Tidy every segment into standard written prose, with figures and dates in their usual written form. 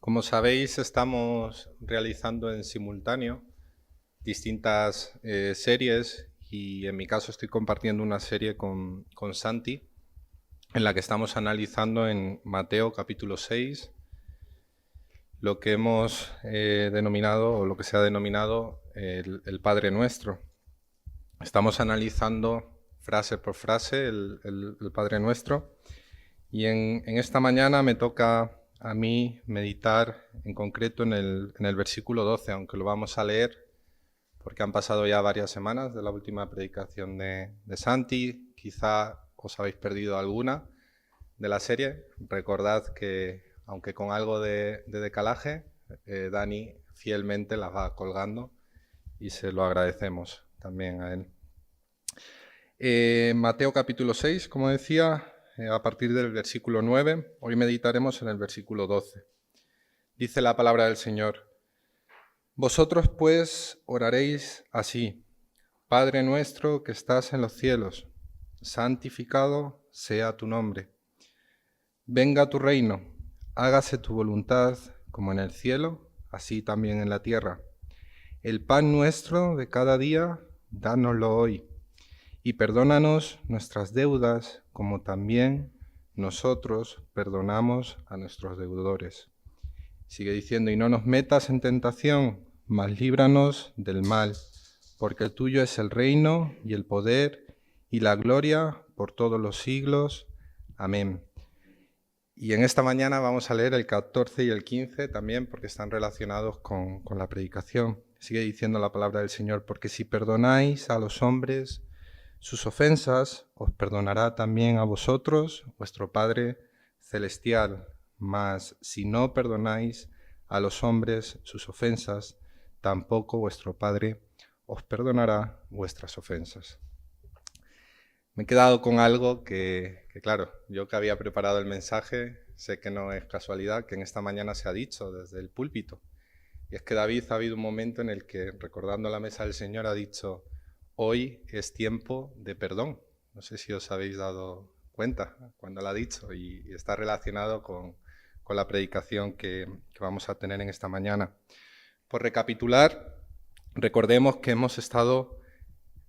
Como sabéis, estamos realizando en simultáneo distintas series y en mi caso estoy compartiendo una serie con Santi en la que estamos analizando en Mateo capítulo 6 lo que hemos denominado o lo que se ha denominado el Padre Nuestro. Estamos analizando frase por frase el Padre Nuestro y en esta mañana me toca a mí meditar en concreto en el versículo 12, aunque lo vamos a leer porque han pasado ya varias semanas de la última predicación de Santi. Quizá os habéis perdido alguna de la serie. Recordad que, aunque con algo de decalaje, Dani fielmente las va colgando y se lo agradecemos también a él. Mateo capítulo 6, como decía, a partir del versículo 9, hoy meditaremos en el versículo 12. Dice la palabra del Señor: Vosotros pues oraréis así: Padre nuestro que estás en los cielos, santificado sea tu nombre. Venga tu reino, hágase tu voluntad como en el cielo, así también en la tierra. El pan nuestro de cada día, dánoslo hoy. Y perdónanos nuestras deudas, como también nosotros perdonamos a nuestros deudores. Sigue diciendo: y no nos metas en tentación, mas líbranos del mal, porque el tuyo es el reino y el poder y la gloria por todos los siglos. Amén. Y en esta mañana vamos a leer el 14 y el 15 también, porque están relacionados con la predicación. Sigue diciendo la palabra del Señor: porque si perdonáis a los hombres sus ofensas, os perdonará también a vosotros vuestro Padre celestial. Mas si no perdonáis a los hombres sus ofensas, tampoco vuestro Padre os perdonará vuestras ofensas. Me he quedado con algo que claro, yo que había preparado el mensaje, sé que no es casualidad que en esta mañana se ha dicho desde el púlpito. Y es que David ha habido un momento en el que, recordando la mesa del Señor, ha dicho: hoy es tiempo de perdón. No sé si os habéis dado cuenta cuando lo ha dicho, y está relacionado con la predicación que vamos a tener en esta mañana. Por recapitular, recordemos que hemos estado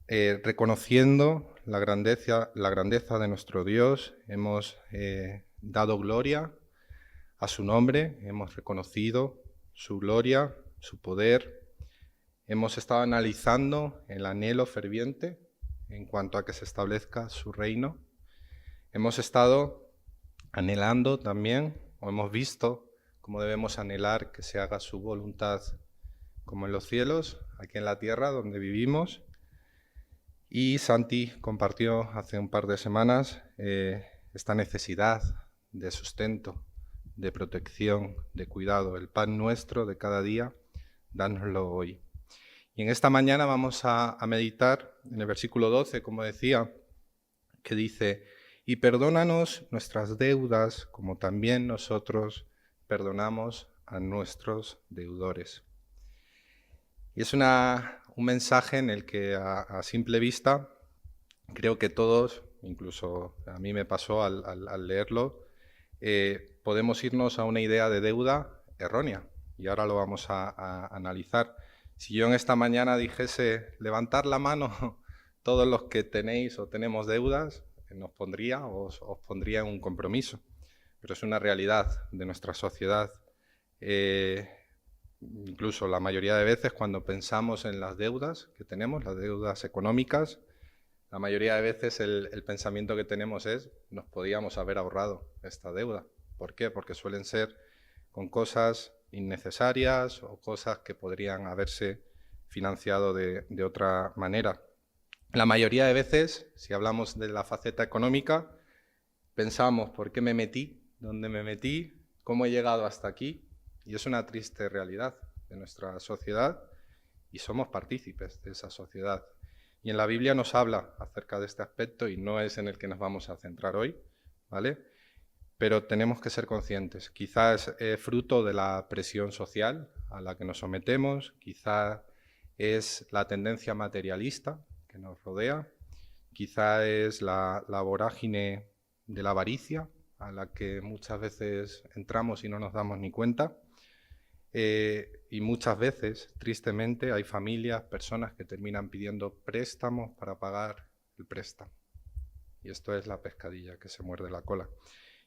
reconociendo la grandeza de nuestro Dios, hemos dado gloria a su nombre, hemos reconocido su gloria, su poder. Hemos estado analizando el anhelo ferviente en cuanto a que se establezca su reino. Hemos estado anhelando también, o hemos visto cómo debemos anhelar que se haga su voluntad como en los cielos, aquí en la tierra donde vivimos. Y Santi compartió hace un par de semanas esta necesidad de sustento, de protección, de cuidado. El pan nuestro de cada día, dánoslo hoy. Y en esta mañana vamos a meditar en el versículo 12, como decía, que dice: y perdónanos nuestras deudas, como también nosotros perdonamos a nuestros deudores. Y es un mensaje en el que a simple vista creo que todos, incluso a mí me pasó al leerlo, podemos irnos a una idea de deuda errónea. Y ahora lo vamos a analizar. Si yo en esta mañana dijese: levantar la mano todos los que tenéis o tenemos deudas, os pondría en un compromiso. Pero es una realidad de nuestra sociedad. Incluso la mayoría de veces cuando pensamos en las deudas que tenemos, las deudas económicas, la mayoría de veces el pensamiento que tenemos es: nos podíamos haber ahorrado esta deuda. ¿Por qué? Porque suelen ser con cosas innecesarias o cosas que podrían haberse financiado de otra manera. La mayoría de veces, si hablamos de la faceta económica, pensamos: ¿por qué me metí? ¿Dónde me metí? ¿Cómo he llegado hasta aquí? Y es una triste realidad de nuestra sociedad y somos partícipes de esa sociedad. Y en la Biblia nos habla acerca de este aspecto y no es en el que nos vamos a centrar hoy, ¿vale? Pero tenemos que ser conscientes. Quizás es fruto de la presión social a la que nos sometemos, quizás es la tendencia materialista que nos rodea, quizás es la vorágine de la avaricia a la que muchas veces entramos y no nos damos ni cuenta. Y muchas veces, tristemente, hay familias, personas que terminan pidiendo préstamos para pagar el préstamo. Y esto es la pescadilla que se muerde la cola.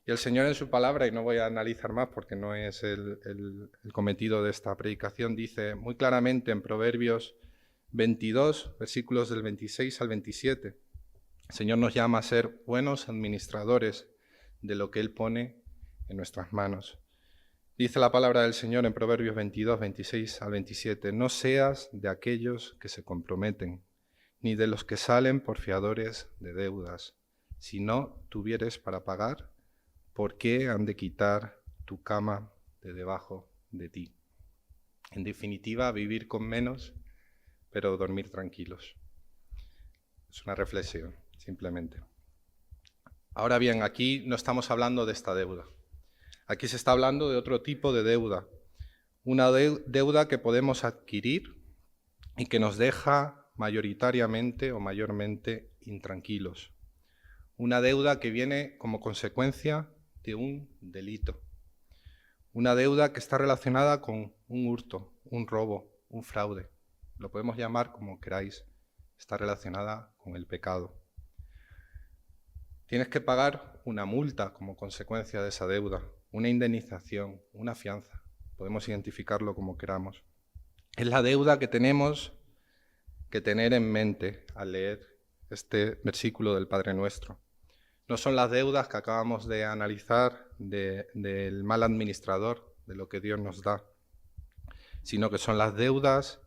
Y el Señor en su palabra, y no voy a analizar más porque no es el cometido de esta predicación, dice muy claramente en Proverbios 22, versículos del 26 al 27, el Señor nos llama a ser buenos administradores de lo que Él pone en nuestras manos. Dice la palabra del Señor en Proverbios 22, 26 al 27, no seas de aquellos que se comprometen, ni de los que salen por fiadores de deudas. Si no tuvieres para pagar, ¿por qué han de quitar tu cama de debajo de ti? En definitiva, vivir con menos, pero dormir tranquilos. Es una reflexión, simplemente. Ahora bien, aquí no estamos hablando de esta deuda. Aquí se está hablando de otro tipo de deuda. Una deuda que podemos adquirir y que nos deja mayoritariamente o mayormente intranquilos. Una deuda que viene como consecuencia de un delito. Una deuda que está relacionada con un hurto, un robo, un fraude. Lo podemos llamar como queráis. Está relacionada con el pecado. Tienes que pagar una multa como consecuencia de esa deuda, una indemnización, una fianza. Podemos identificarlo como queramos. Es la deuda que tenemos que tener en mente al leer este versículo del Padre Nuestro. No son las deudas que acabamos de analizar del mal administrador, de lo que Dios nos da, sino que son las deudas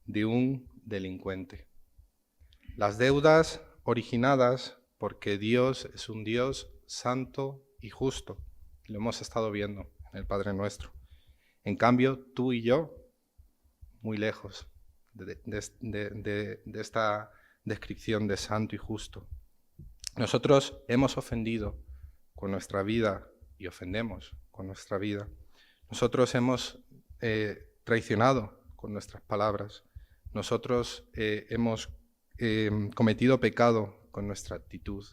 de un delincuente. Las deudas originadas porque Dios es un Dios santo y justo. Lo hemos estado viendo en el Padre Nuestro. En cambio, tú y yo, muy lejos de esta descripción de santo y justo. Nosotros hemos ofendido con nuestra vida y ofendemos con nuestra vida. Nosotros hemos traicionado con nuestras palabras. Nosotros hemos cometido pecado con nuestra actitud.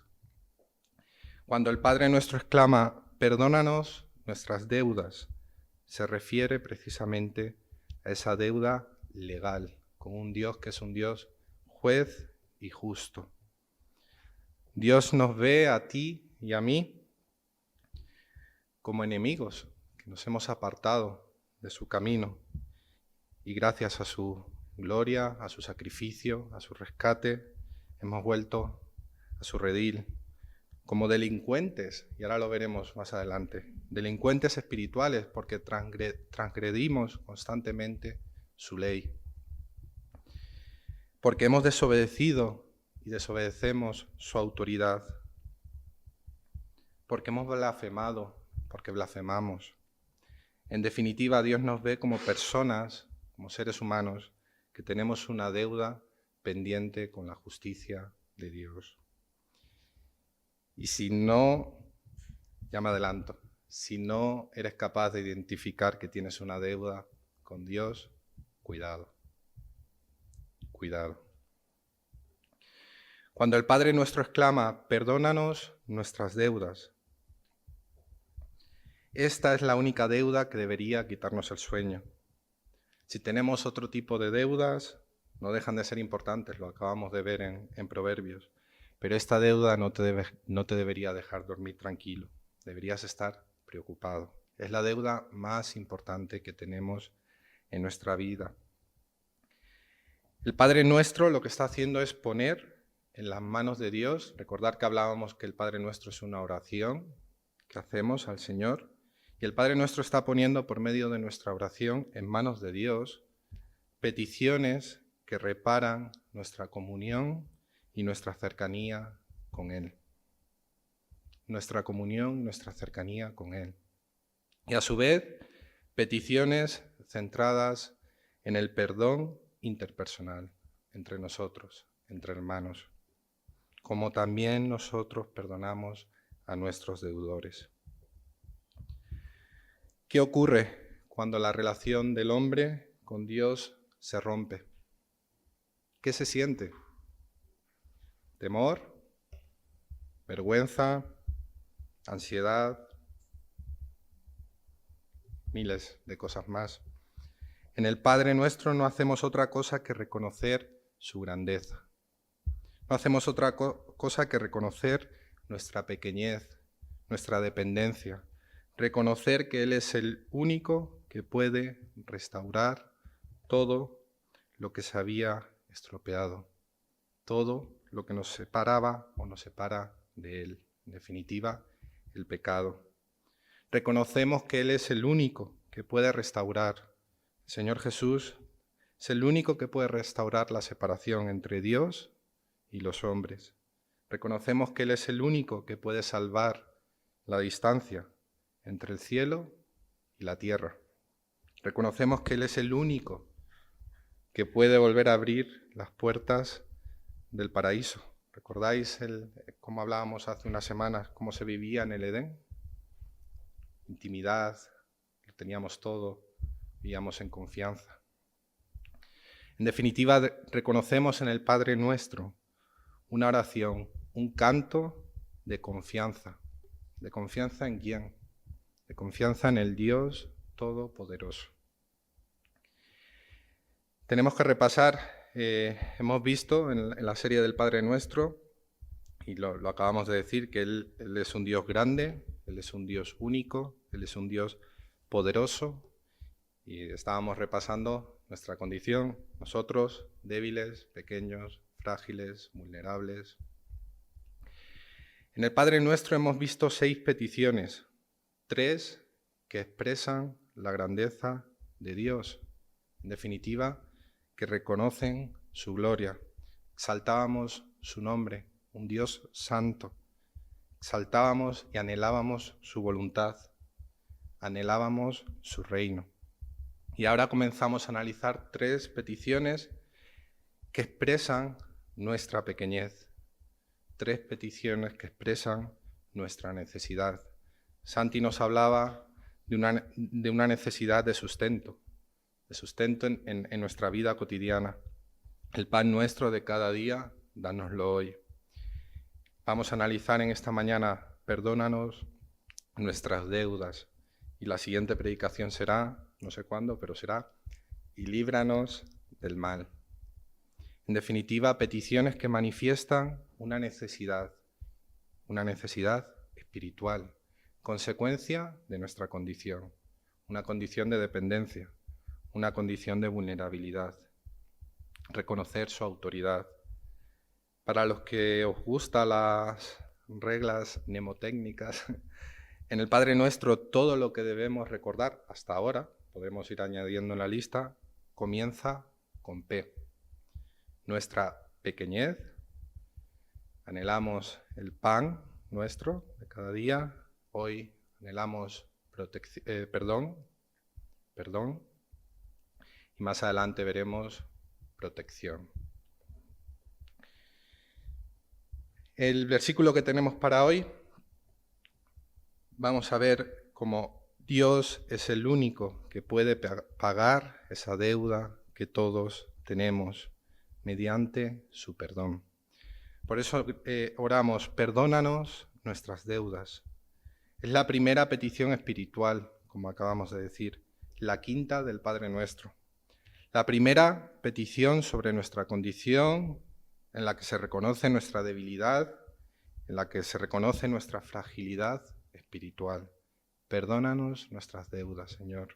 Cuando el Padre Nuestro exclama, perdónanos nuestras deudas, se refiere precisamente a esa deuda legal, con un Dios que es un Dios juez y justo. Dios nos ve a ti y a mí como enemigos, que nos hemos apartado de su camino y gracias a su gloria, a su sacrificio, a su rescate, hemos vuelto a su redil, como delincuentes, y ahora lo veremos más adelante, delincuentes espirituales porque transgredimos constantemente su ley, porque hemos desobedecido y desobedecemos su autoridad, porque hemos blasfemado, porque blasfemamos. En definitiva, Dios nos ve como personas, como seres humanos, que tenemos una deuda pendiente con la justicia de Dios. Y si no, ya me adelanto, si no eres capaz de identificar que tienes una deuda con Dios, cuidado, cuidado. Cuando el Padre Nuestro exclama, perdónanos nuestras deudas, esta es la única deuda que debería quitarnos el sueño. Si tenemos otro tipo de deudas, no dejan de ser importantes, lo acabamos de ver en Proverbios, pero esta deuda no te debería dejar dormir tranquilo, deberías estar preocupado. Es la deuda más importante que tenemos en nuestra vida. El Padre Nuestro lo que está haciendo es poner en las manos de Dios, recordar que hablábamos que el Padre Nuestro es una oración que hacemos al Señor, y el Padre Nuestro está poniendo por medio de nuestra oración en manos de Dios peticiones que reparan nuestra comunión y nuestra cercanía con Él. Nuestra comunión, nuestra cercanía con Él. Y a su vez, peticiones centradas en el perdón interpersonal entre nosotros, entre hermanos, como también nosotros perdonamos a nuestros deudores. ¿Qué ocurre cuando la relación del hombre con Dios se rompe? ¿Qué se siente? ¿Temor? ¿Vergüenza? ¿Ansiedad? Miles de cosas más. En el Padre nuestro no hacemos otra cosa que reconocer su grandeza. No hacemos otra cosa que reconocer nuestra pequeñez, nuestra dependencia, reconocer que Él es el único que puede restaurar todo lo que se había estropeado, todo lo que nos separaba o nos separa de Él, en definitiva, el pecado. Reconocemos que Él es el único que puede restaurar. El Señor Jesús es el único que puede restaurar la separación entre Dios y los hombres. Reconocemos que Él es el único que puede salvar la distancia entre el cielo y la tierra. Reconocemos que Él es el único que puede volver a abrir las puertas del paraíso. ¿Recordáis cómo hablábamos hace unas semanas, cómo se vivía en el Edén? Intimidad, lo teníamos todo, vivíamos en confianza. En definitiva, reconocemos en el Padre nuestro una oración, un canto de confianza. ¿De confianza en quién? De confianza en el Dios Todopoderoso. Tenemos que repasar, hemos visto en la serie del Padre Nuestro, y lo acabamos de decir, que Él es un Dios grande, Él es un Dios único, Él es un Dios poderoso, y estábamos repasando nuestra condición, nosotros débiles, pequeños, frágiles, vulnerables. En el Padre Nuestro hemos visto 6 peticiones, 3 que expresan la grandeza de Dios, en definitiva, que reconocen su gloria. Exaltábamos su nombre, un Dios santo. Exaltábamos y anhelábamos su voluntad, anhelábamos su reino. Y ahora comenzamos a analizar 3 peticiones que expresan nuestra pequeñez, 3 peticiones que expresan nuestra necesidad. Santi nos hablaba de una necesidad de sustento en nuestra vida cotidiana. El pan nuestro de cada día, dánoslo hoy. Vamos a analizar en esta mañana, perdónanos nuestras deudas. Y la siguiente predicación será, no sé cuándo, pero será, y líbranos del mal. En definitiva, peticiones que manifiestan una necesidad espiritual, consecuencia de nuestra condición, una condición de dependencia, una condición de vulnerabilidad, reconocer su autoridad. Para los que os gustan las reglas mnemotécnicas, en el Padre Nuestro todo lo que debemos recordar hasta ahora, podemos ir añadiendo en la lista, comienza con P. Nuestra pequeñez, anhelamos el pan nuestro de cada día, hoy anhelamos perdón, y más adelante veremos protección. El versículo que tenemos para hoy, vamos a ver cómo Dios es el único que puede pagar esa deuda que todos tenemos mediante su perdón. Por eso oramos, perdónanos nuestras deudas. Es la primera petición espiritual, como acabamos de decir, la quinta del Padre Nuestro. La primera petición sobre nuestra condición, en la que se reconoce nuestra debilidad, en la que se reconoce nuestra fragilidad espiritual. Perdónanos nuestras deudas, Señor.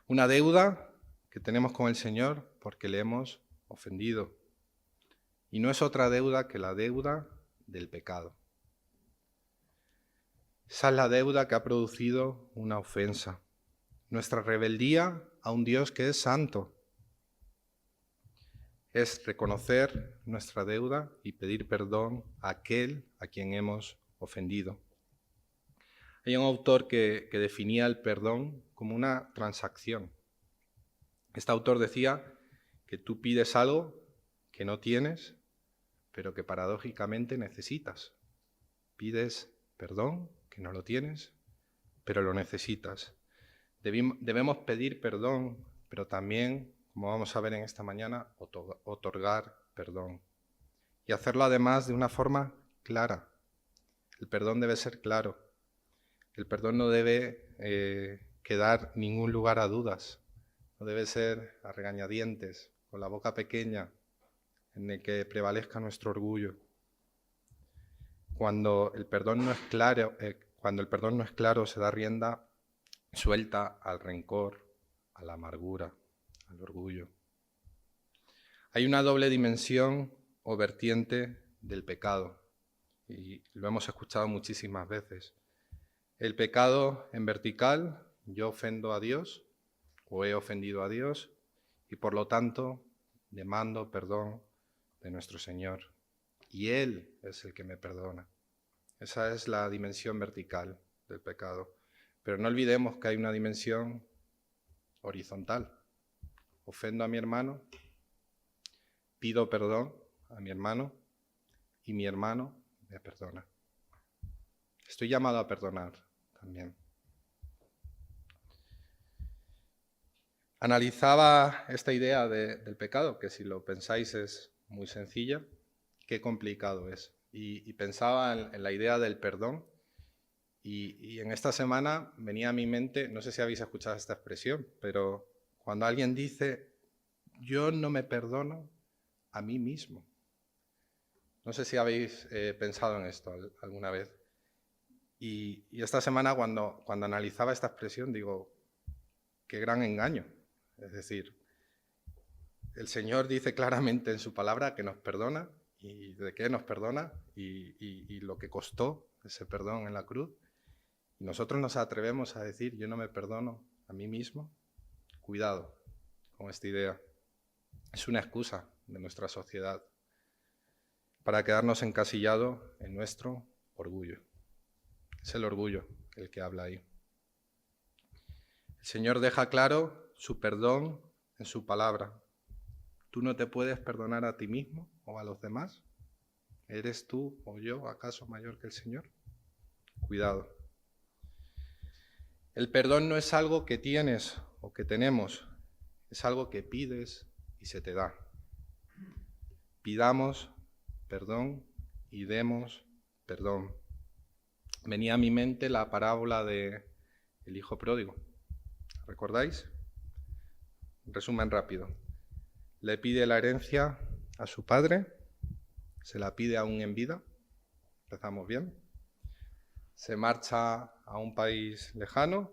Una deuda que tenemos con el Señor porque le hemos ofendido. Y no es otra deuda que la deuda del pecado. Esa es la deuda que ha producido una ofensa. Nuestra rebeldía a un Dios que es santo. Es reconocer nuestra deuda y pedir perdón a aquel a quien hemos ofendido. Hay un autor que definía el perdón como una transacción. Este autor decía que tú pides algo que no tienes, pero que paradójicamente necesitas. Pides perdón, que no lo tienes, pero lo necesitas. Debemos pedir perdón, pero también, como vamos a ver en esta mañana, otorgar perdón. Y hacerlo además de una forma clara. El perdón debe ser claro. El perdón no debe quedar ningún lugar a dudas. No debe ser a regañadientes, con la boca pequeña, en el que prevalezca nuestro orgullo. Cuando el perdón no es claro, se da rienda suelta al rencor, a la amargura, al orgullo. Hay una doble dimensión o vertiente del pecado, y lo hemos escuchado muchísimas veces. El pecado en vertical, yo ofendo a Dios o he ofendido a Dios y por lo tanto demando perdón de nuestro Señor. Y Él es el que me perdona. Esa es la dimensión vertical del pecado. Pero no olvidemos que hay una dimensión horizontal. Ofendo a mi hermano, pido perdón a mi hermano y mi hermano me perdona. Estoy llamado a perdonar también. Analizaba esta idea del pecado, que si lo pensáis es muy sencilla, qué complicado es. Y pensaba en la idea del perdón y en esta semana venía a mi mente, no sé si habéis escuchado esta expresión, pero cuando alguien dice, yo no me perdono a mí mismo. No sé si habéis pensado en esto alguna vez. Y esta semana cuando analizaba esta expresión digo, qué gran engaño. Es decir, el Señor dice claramente en su palabra que nos perdona y de qué nos perdona y lo que costó ese perdón en la cruz. Y nosotros nos atrevemos a decir, yo no me perdono a mí mismo. Cuidado con esta idea. Es una excusa de nuestra sociedad para quedarnos encasillados en nuestro orgullo. Es el orgullo el que habla ahí. El Señor deja claro su perdón en su palabra. ¿Tú no te puedes perdonar a ti mismo o a los demás? ¿Eres tú o yo acaso mayor que el Señor? Cuidado. El perdón no es algo que tienes o que tenemos, es algo que pides y se te da. Pidamos perdón y demos perdón. Venía a mi mente la parábola del hijo pródigo. ¿Recordáis? Resumen rápido. Le pide la herencia a su padre, se la pide aún en vida, empezamos bien. Se marcha a un país lejano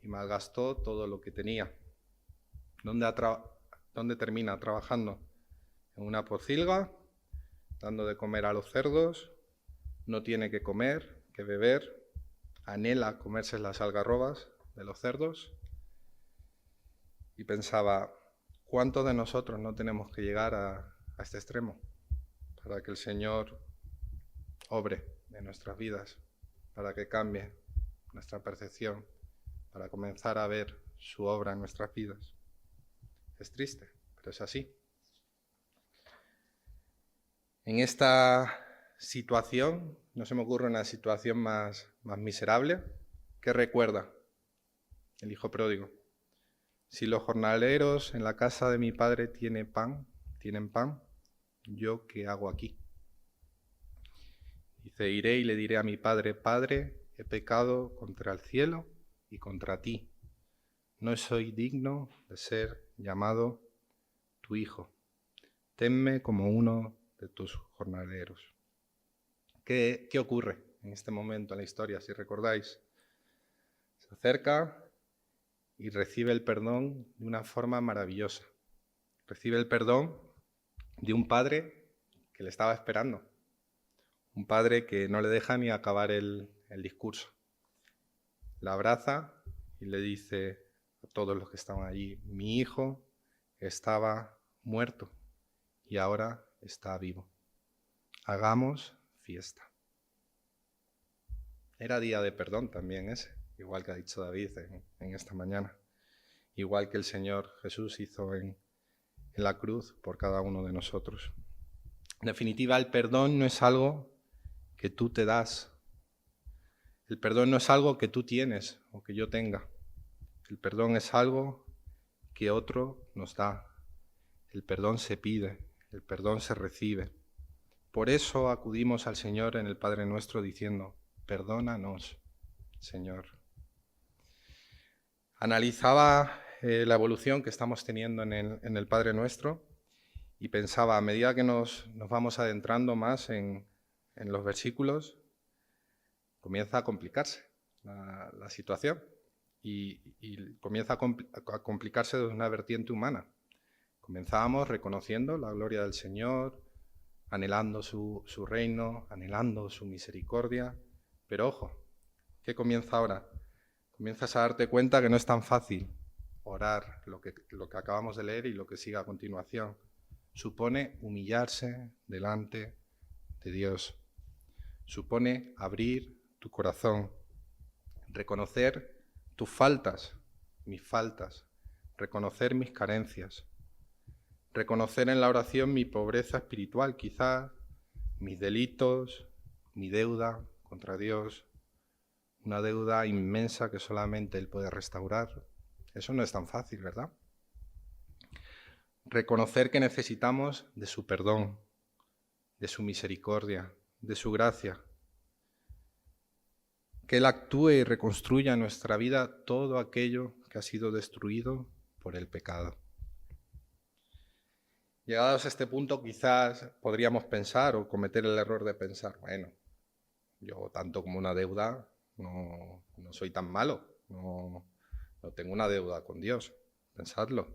y malgastó todo lo que tenía. ¿Dónde termina? Trabajando en una pocilga, dando de comer a los cerdos, no tiene que comer, que beber, anhela comerse las algarrobas de los cerdos y pensaba, ¿cuántos de nosotros no tenemos que llegar a este extremo para que el Señor obre en nuestras vidas, para que cambie nuestra percepción, para comenzar a ver su obra en nuestras vidas? Es triste, pero es así. En esta situación, no se me ocurre una situación más miserable. ¿Qué recuerda el hijo pródigo? Si los jornaleros en la casa de mi padre tienen pan, ¿yo qué hago aquí? Dice, iré y le diré a mi padre, Padre, he pecado contra el cielo y contra ti. No soy digno de ser llamado tu hijo. Tenme como uno de tus jornaleros. ¿Qué ocurre en este momento en la historia? Si recordáis, se acerca y recibe el perdón de una forma maravillosa. Recibe el perdón de un padre que le estaba esperando. Un padre que no le deja ni acabar el discurso. La abraza y le dice a todos los que estaban allí, mi hijo estaba muerto y ahora está vivo. Hagamos fiesta. Era día de perdón también ese, igual que ha dicho David en esta mañana. Igual que el Señor Jesús hizo en la cruz por cada uno de nosotros. En definitiva, el perdón no es algo que tú te das. El perdón no es algo que tú tienes o que yo tenga. El perdón es algo que otro nos da. El perdón se pide, el perdón se recibe. Por eso acudimos al Señor en el Padre Nuestro diciendo, perdónanos, Señor. Analizaba la evolución que estamos teniendo en el Padre Nuestro y pensaba, a medida que nos vamos adentrando más en los versículos, comienza a complicarse la situación y comienza a complicarse desde una vertiente humana. Comenzábamos reconociendo la gloria del Señor, anhelando su reino, anhelando su misericordia, pero ojo, ¿qué comienza ahora? Comienzas a darte cuenta que no es tan fácil orar lo que acabamos de leer y lo que sigue a continuación. Supone humillarse delante de Dios. Supone abrir tu corazón, reconocer tus faltas, mis faltas, reconocer mis carencias, reconocer en la oración mi pobreza espiritual, quizás, mis delitos, mi deuda contra Dios, una deuda inmensa que solamente Él puede restaurar. Eso no es tan fácil, ¿verdad? Reconocer que necesitamos de su perdón, de su misericordia, de su gracia. Que Él actúe y reconstruya en nuestra vida todo aquello que ha sido destruido por el pecado. Llegados a este punto, quizás podríamos pensar o cometer el error de pensar, bueno, yo tanto como una deuda no soy tan malo, no tengo una deuda con Dios, pensadlo.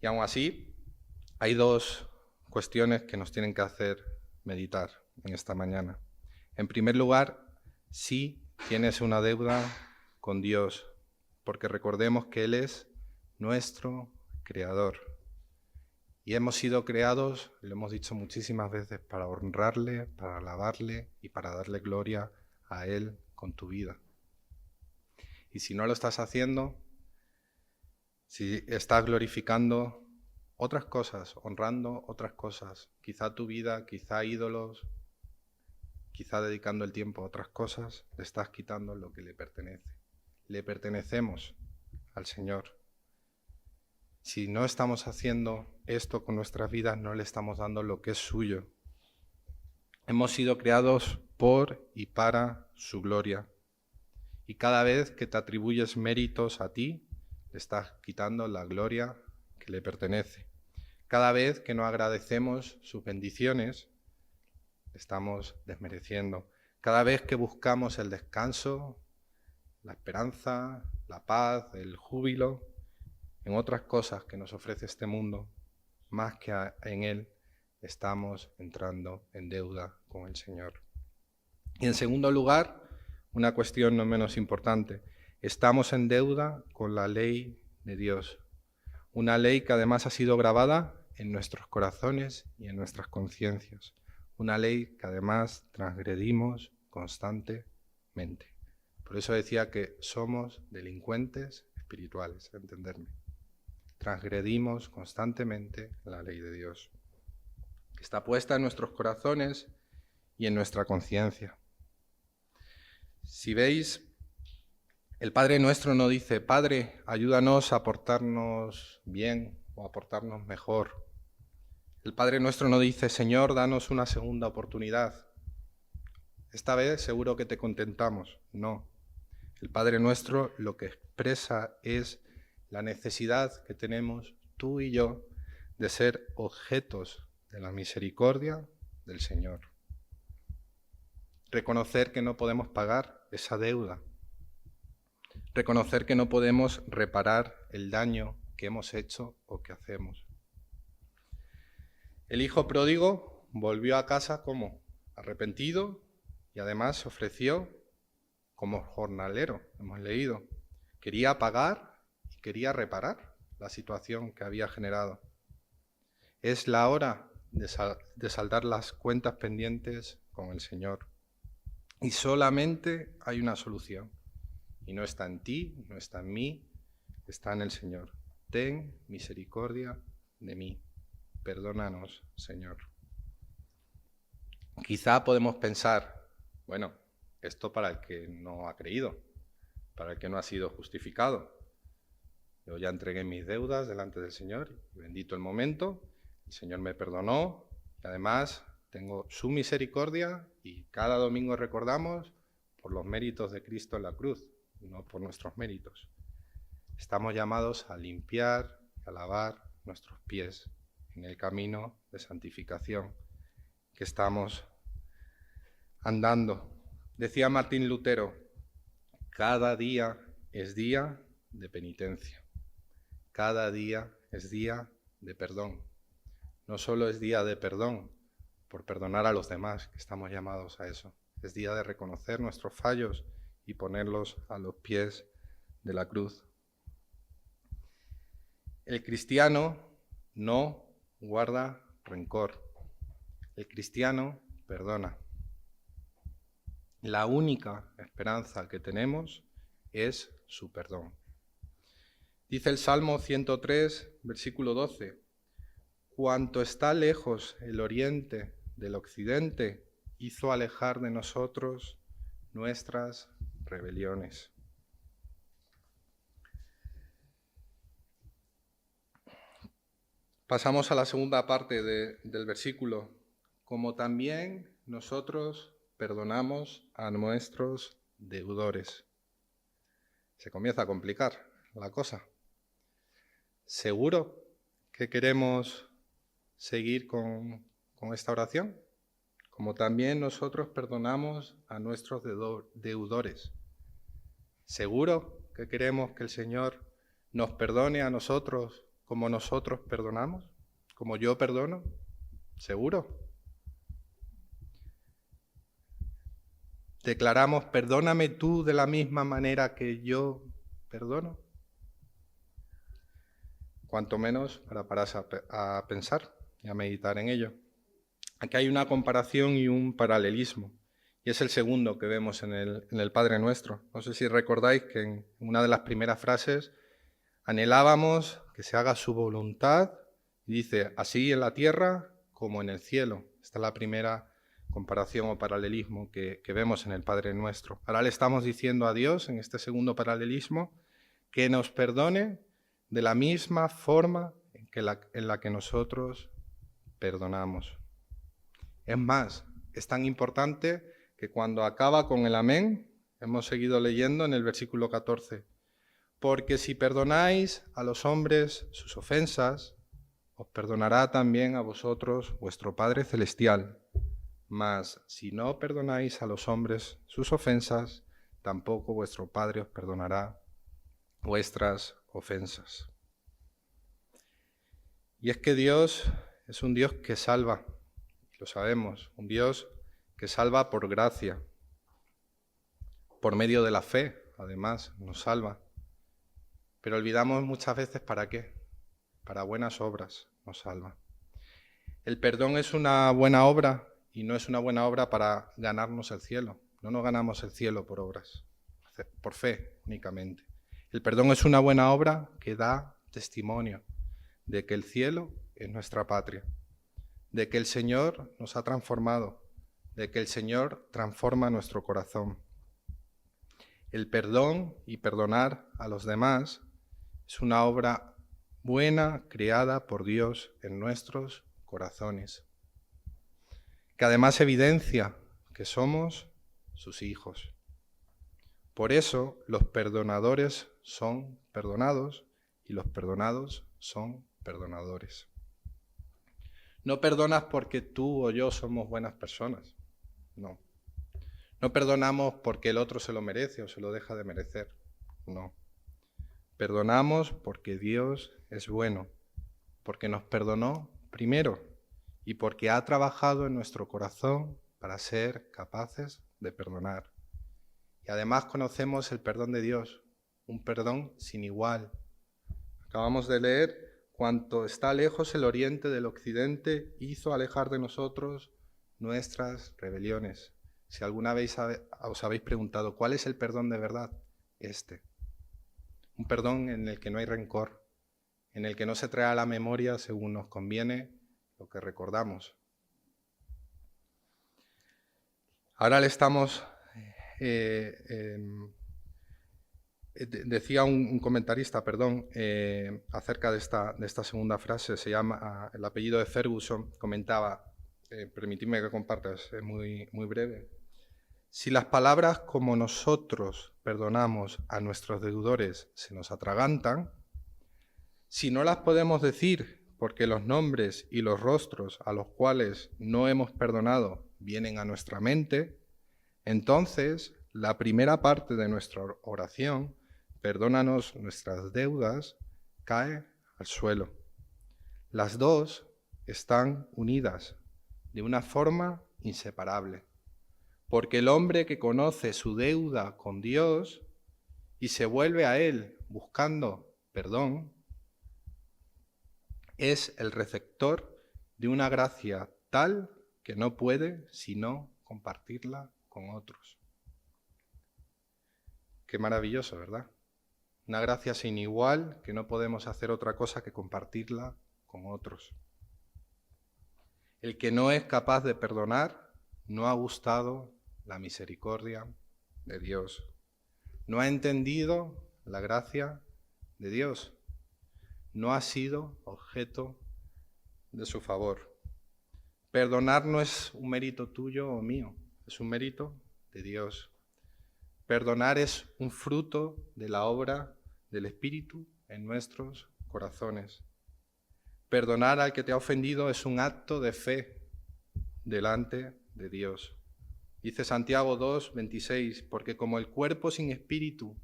Y aún así, hay dos cuestiones que nos tienen que hacer meditar en esta mañana. En primer lugar, sí tienes una deuda con Dios, porque recordemos que Él es nuestro Creador. Y hemos sido creados, lo hemos dicho muchísimas veces, para honrarle, para alabarle y para darle gloria a Él con tu vida. Y si no lo estás haciendo, si estás glorificando otras cosas, honrando otras cosas, quizá tu vida, quizá ídolos, quizá dedicando el tiempo a otras cosas, le estás quitando lo que le pertenece. Le pertenecemos al Señor. Si no estamos haciendo esto con nuestras vidas, no le estamos dando lo que es suyo. Hemos sido creados por y para su gloria. Y cada vez que te atribuyes méritos a ti, le estás quitando la gloria que le pertenece. Cada vez que no agradecemos sus bendiciones, estamos desmereciendo. Cada vez que buscamos el descanso, la esperanza, la paz, el júbilo, en otras cosas que nos ofrece este mundo, más que en Él, estamos entrando en deuda con el Señor. Y en segundo lugar, una cuestión no menos importante, estamos en deuda con la ley de Dios. Una ley que además ha sido grabada en nuestros corazones y en nuestras conciencias. Una ley que además transgredimos constantemente. Por eso decía que somos delincuentes espirituales, entenderme. Transgredimos constantemente la ley de Dios, que está puesta en nuestros corazones y en nuestra conciencia. Si veis, el Padre Nuestro no dice, Padre, ayúdanos a portarnos bien o a portarnos mejor. El Padre Nuestro no dice, Señor, danos una segunda oportunidad. Esta vez seguro que te contentamos. No. El Padre Nuestro lo que expresa es la necesidad que tenemos tú y yo de ser objetos de la misericordia del Señor. Reconocer que no podemos pagar esa deuda. Reconocer que no podemos reparar el daño que hemos hecho o que hacemos. El hijo pródigo volvió a casa como arrepentido y además se ofreció como jornalero, hemos leído. Quería pagar y quería reparar la situación que había generado. Es la hora de saldar las cuentas pendientes con el Señor. Y solamente hay una solución. Y no está en ti, no está en mí, está en el Señor. Ten misericordia de mí. Perdónanos, Señor. Quizá podemos pensar, bueno, esto para el que no ha creído, para el que no ha sido justificado. Yo ya entregué mis deudas delante del Señor, bendito el momento, el Señor me perdonó y además tengo su misericordia y cada domingo recordamos por los méritos de Cristo en la cruz, no por nuestros méritos. Estamos llamados a limpiar y a lavar nuestros pies en el camino de santificación que estamos andando. Decía Martín Lutero, cada día es día de penitencia. Cada día es día de perdón. No solo es día de perdón por perdonar a los demás, que estamos llamados a eso. Es día de reconocer nuestros fallos y ponerlos a los pies de la cruz. El cristiano no guarda rencor. El cristiano perdona. La única esperanza que tenemos es su perdón. Dice el Salmo 103, versículo 12, cuanto está lejos el oriente del occidente, hizo alejar de nosotros nuestras rebeliones. Pasamos a la segunda parte del versículo. Como también nosotros perdonamos a nuestros deudores. Se comienza a complicar la cosa. ¿Seguro que queremos seguir con esta oración? Como también nosotros perdonamos a nuestros deudores. ¿Seguro que queremos que el Señor nos perdone a nosotros como nosotros perdonamos? ¿Como yo perdono? ¿Seguro? Declaramos, perdóname tú de la misma manera que yo perdono. Cuanto menos para pararse a pensar y a meditar en ello. Aquí hay una comparación y un paralelismo, y es el segundo que vemos en el Padre Nuestro. No sé si recordáis que en una de las primeras frases anhelábamos que se haga su voluntad, y dice, así en la tierra como en el cielo. Esta es la primera comparación o paralelismo que vemos en el Padre Nuestro. Ahora le estamos diciendo a Dios, en este segundo paralelismo, que nos perdone de la misma forma en la que nosotros perdonamos. Es más, es tan importante que cuando acaba con el amén, hemos seguido leyendo en el versículo 14, porque si perdonáis a los hombres sus ofensas, os perdonará también a vosotros vuestro Padre Celestial. Mas si no perdonáis a los hombres sus ofensas, tampoco vuestro Padre os perdonará vuestras ofensas. Y es que Dios es un Dios que salva, lo sabemos, un Dios que salva por gracia, por medio de la fe, además, nos salva. Pero olvidamos muchas veces para qué, para buenas obras nos salva. El perdón es una buena obra y no es una buena obra para ganarnos el cielo. No nos ganamos el cielo por obras, por fe únicamente. El perdón es una buena obra que da testimonio de que el cielo es nuestra patria, de que el Señor nos ha transformado, de que el Señor transforma nuestro corazón. El perdón y perdonar a los demás es una obra buena creada por Dios en nuestros corazones, que además evidencia que somos sus hijos. Por eso los perdonadores son perdonados y los perdonados son perdonadores. No perdonas porque tú o yo somos buenas personas, no. No perdonamos porque el otro se lo merece o se lo deja de merecer, no. Perdonamos porque Dios es bueno, porque nos perdonó primero y porque ha trabajado en nuestro corazón para ser capaces de perdonar. Y además conocemos el perdón de Dios, un perdón sin igual. Acabamos de leer, cuanto está lejos el oriente del occidente, hizo alejar de nosotros nuestras rebeliones. Si alguna vez os habéis preguntado, ¿cuál es el perdón de verdad? Este. Un perdón en el que no hay rencor, en el que no se trae a la memoria según nos conviene lo que recordamos. Ahora le estamos... decía un comentarista, acerca de esta segunda frase, se llama, el apellido de Ferguson, comentaba, permitidme que comparta, es muy, muy breve, Si las palabras como nosotros perdonamos a nuestros deudores se nos atragantan, si no las podemos decir porque los nombres y los rostros a los cuales no hemos perdonado vienen a nuestra mente, entonces la primera parte de nuestra oración, perdónanos nuestras deudas, cae al suelo. Las dos están unidas de una forma inseparable, porque el hombre que conoce su deuda con Dios y se vuelve a Él buscando perdón, es el receptor de una gracia tal que no puede sino compartirla con otros. Qué maravilloso, ¿verdad? Una gracia sin igual que no podemos hacer otra cosa que compartirla con otros. El que no es capaz de perdonar no ha gustado la misericordia de Dios. No ha entendido la gracia de Dios. No ha sido objeto de su favor. Perdonar no es un mérito tuyo o mío, es un mérito de Dios. Perdonar es un fruto de la obra del Espíritu en nuestros corazones. Perdonar al que te ha ofendido es un acto de fe delante de Dios. Dice Santiago 2:26, porque como el cuerpo sin espíritu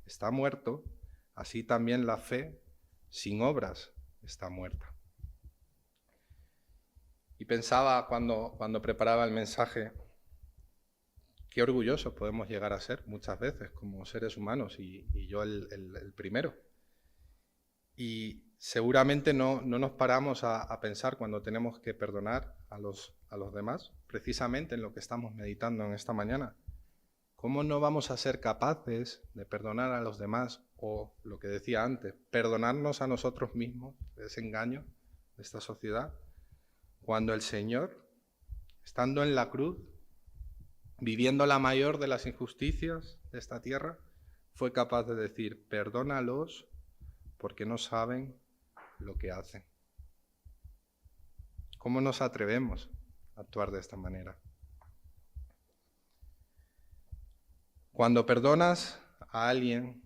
está muerto, así también la fe sin obras está muerta. Y pensaba cuando preparaba el mensaje, qué orgullosos podemos llegar a ser muchas veces como seres humanos, y yo el primero. Y seguramente no nos paramos a pensar cuando tenemos que perdonar a los demás, precisamente en lo que estamos meditando en esta mañana. ¿Cómo no vamos a ser capaces de perdonar a los demás? O lo que decía antes, perdonarnos a nosotros mismos de ese engaño de esta sociedad, cuando el Señor, estando en la cruz, viviendo la mayor de las injusticias de esta tierra, fue capaz de decir, perdónalos porque no saben lo que hacen. ¿Cómo nos atrevemos a actuar de esta manera? Cuando perdonas a alguien,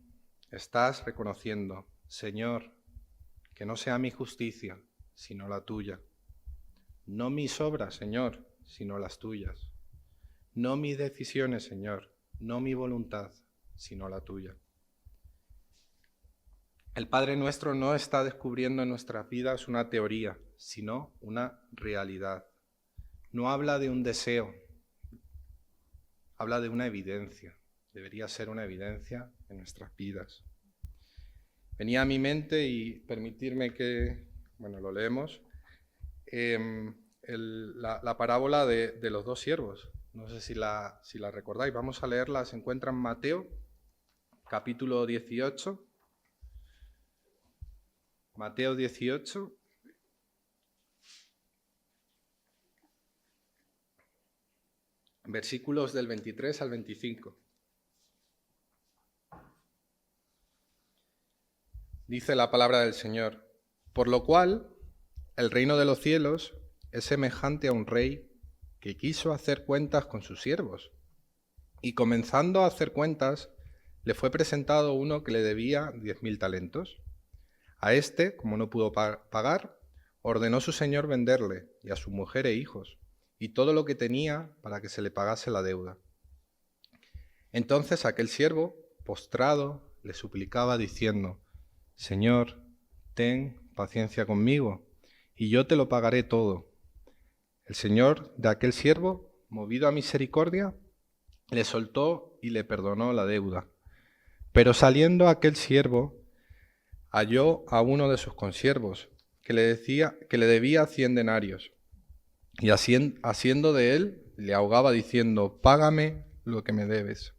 estás reconociendo, Señor, que no sea mi justicia, sino la tuya. No mis obras, Señor, sino las tuyas. No mis decisiones, Señor, no mi voluntad, sino la tuya. El Padre Nuestro no está descubriendo en nuestras vidas una teoría, sino una realidad. No habla de un deseo, habla de una evidencia. Debería ser una evidencia en nuestras vidas. Venía a mi mente, y permitirme que, lo leemos, la parábola de los dos siervos. No sé si la recordáis. Vamos a leerla. Se encuentra en Mateo, capítulo 18. Mateo 18. Versículos del 23 al 25. Dice la palabra del Señor: por lo cual, el reino de los cielos es semejante a un rey que quiso hacer cuentas con sus siervos. Y comenzando a hacer cuentas, le fue presentado uno que le debía 10.000 talentos. A este, como no pudo pagar, ordenó su señor venderle, y a su mujer e hijos, y todo lo que tenía, para que se le pagase la deuda. Entonces aquel siervo, postrado, le suplicaba diciendo: Señor, ten paciencia conmigo, y yo te lo pagaré todo. El señor de aquel siervo, movido a misericordia, le soltó y le perdonó la deuda. Pero saliendo aquel siervo, halló a uno de sus consiervos, que le debía 100 denarios, y haciendo de él, le ahogaba diciendo: págame lo que me debes.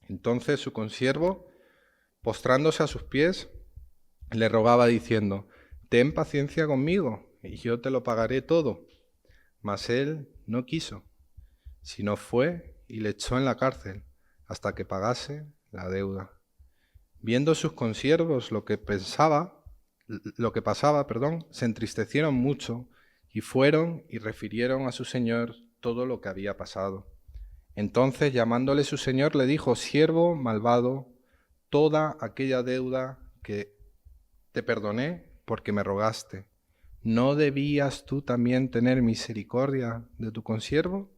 Entonces su consiervo, postrándose a sus pies, le rogaba diciendo: ten paciencia conmigo, y yo te lo pagaré todo. Mas él no quiso, sino fue y le echó en la cárcel hasta que pagase la deuda. Viendo sus consiervos lo que pasaba, se entristecieron mucho y fueron y refirieron a su señor todo lo que había pasado. Entonces, llamándole su señor, le dijo: siervo malvado, toda aquella deuda que te perdoné porque me rogaste, ¿no debías tú también tener misericordia de tu consiervo,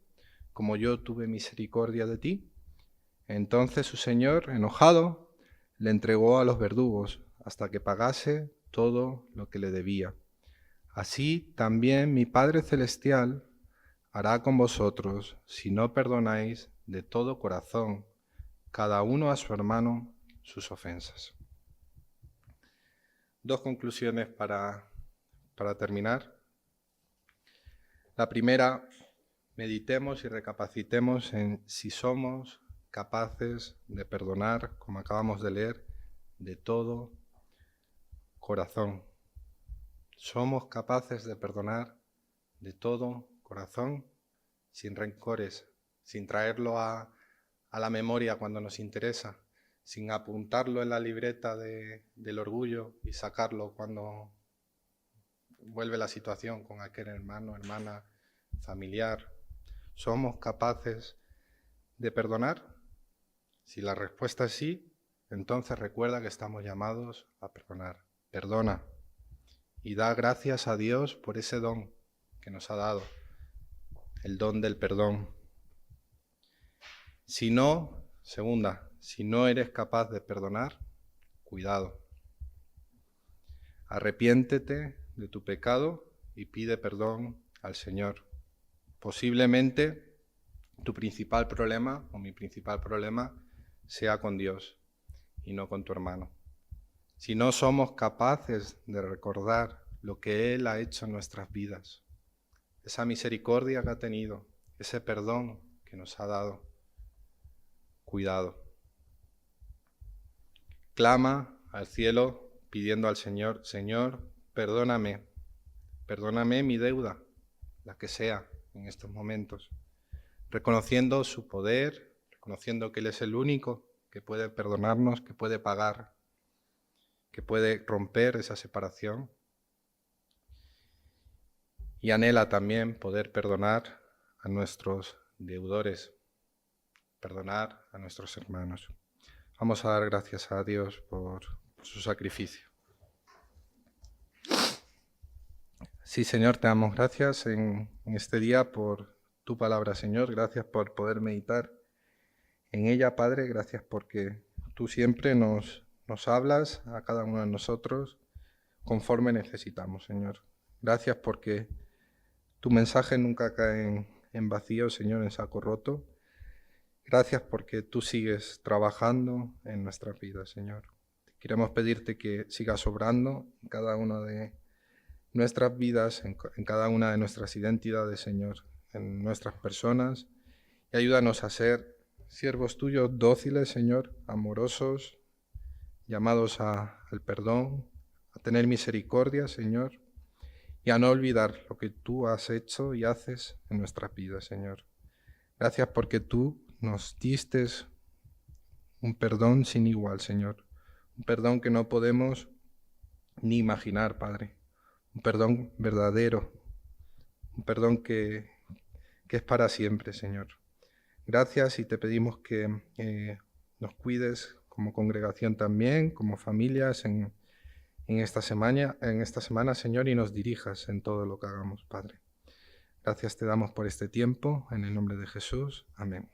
como yo tuve misericordia de ti? Entonces su señor, enojado, le entregó a los verdugos hasta que pagase todo lo que le debía. Así también mi Padre Celestial hará con vosotros si no perdonáis de todo corazón cada uno a su hermano sus ofensas. Dos conclusiones para terminar. La primera, meditemos y recapacitemos en si somos capaces de perdonar, como acabamos de leer, de todo corazón. Somos capaces de perdonar de todo corazón, sin rencores, sin traerlo a la memoria cuando nos interesa, sin apuntarlo en la libreta del orgullo y sacarlo cuando vuelve la situación con aquel hermano, hermana, familiar. ¿Somos capaces de perdonar? Si la respuesta es sí, entonces recuerda que estamos llamados a perdonar. Perdona y da gracias a Dios por ese don que nos ha dado, el don del perdón. Si no, segunda, si no eres capaz de perdonar, cuidado. Arrepiéntete de tu pecado y pide perdón al Señor. Posiblemente tu principal problema o mi principal problema sea con Dios y no con tu hermano. Si no somos capaces de recordar lo que Él ha hecho en nuestras vidas, esa misericordia que ha tenido, ese perdón que nos ha dado, cuidado. Clama al cielo pidiendo al Señor: Señor, perdóname mi deuda, la que sea en estos momentos, reconociendo su poder, reconociendo que Él es el único que puede perdonarnos, que puede pagar, que puede romper esa separación. Y anhela también poder perdonar a nuestros deudores, perdonar a nuestros hermanos. Vamos a dar gracias a Dios por su sacrificio. Sí, Señor, te damos gracias en este día por tu palabra, Señor. Gracias por poder meditar en ella, Padre. Gracias porque tú siempre nos hablas a cada uno de nosotros conforme necesitamos, Señor. Gracias porque tu mensaje nunca cae en vacío, Señor, en saco roto. Gracias porque tú sigues trabajando en nuestras vidas, Señor. Queremos pedirte que sigas obrando en cada una de nuestras vidas, en cada una de nuestras identidades, Señor, en nuestras personas. Y ayúdanos a ser siervos tuyos dóciles, Señor, amorosos, llamados al perdón, a tener misericordia, Señor, y a no olvidar lo que tú has hecho y haces en nuestras vidas, Señor. Gracias porque tú nos diste un perdón sin igual, Señor. Un perdón que no podemos ni imaginar, Padre. Un perdón verdadero. Un perdón que es para siempre, Señor. Gracias y te pedimos que nos cuides como congregación también, como familias en esta semana, Señor, y nos dirijas en todo lo que hagamos, Padre. Gracias te damos por este tiempo, en el nombre de Jesús. Amén.